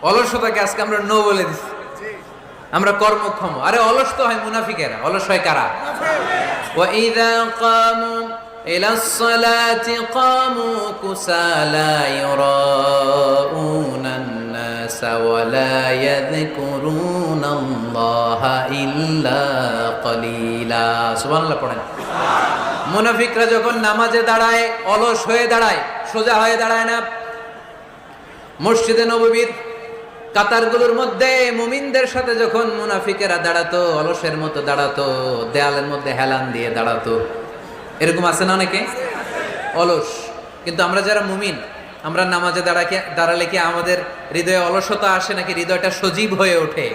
অলসতাকে আজকে আমরা নো বলে দিচ্ছি, আমরা কর্মক্ষম। আরে অলস তো হয় মুনাফিকেরা, অলস হয় কারা? وَإِذَا قَامُوا إِلَى الصَّلَاةِ قَامُوا كُسَالَى يُرَاءُونَ النَّاسَ وَلَا يَذْكُرُونَ اللَّهَ إِلَّا قَلِيلًا। সুবহানাল্লাহ পড়েন। মুনাফিকরা যখন নামাজে দাঁড়ায় অলস হয়ে দাঁড়ায়, সোজা হয়ে দাঁড়ায় না। মসজিদে নববীর কাতারগুলোর মধ্যে মুমিনদের সাথে যখন মুনাফিকেরা দাঁড়াতো, অলসের মতো দাঁড়াতো, দেয়ালের মধ্যে হেলান দিয়ে দাঁড়াতো। এরকম আছে না অনেকে অলস? কিন্তু আমরা যারা মুমিন, আমরা নামাজে দাঁড়ালে কি আমাদের হৃদয়ে অলসতা আসে নাকি হৃদয়টা সজীব হয়ে ওঠে?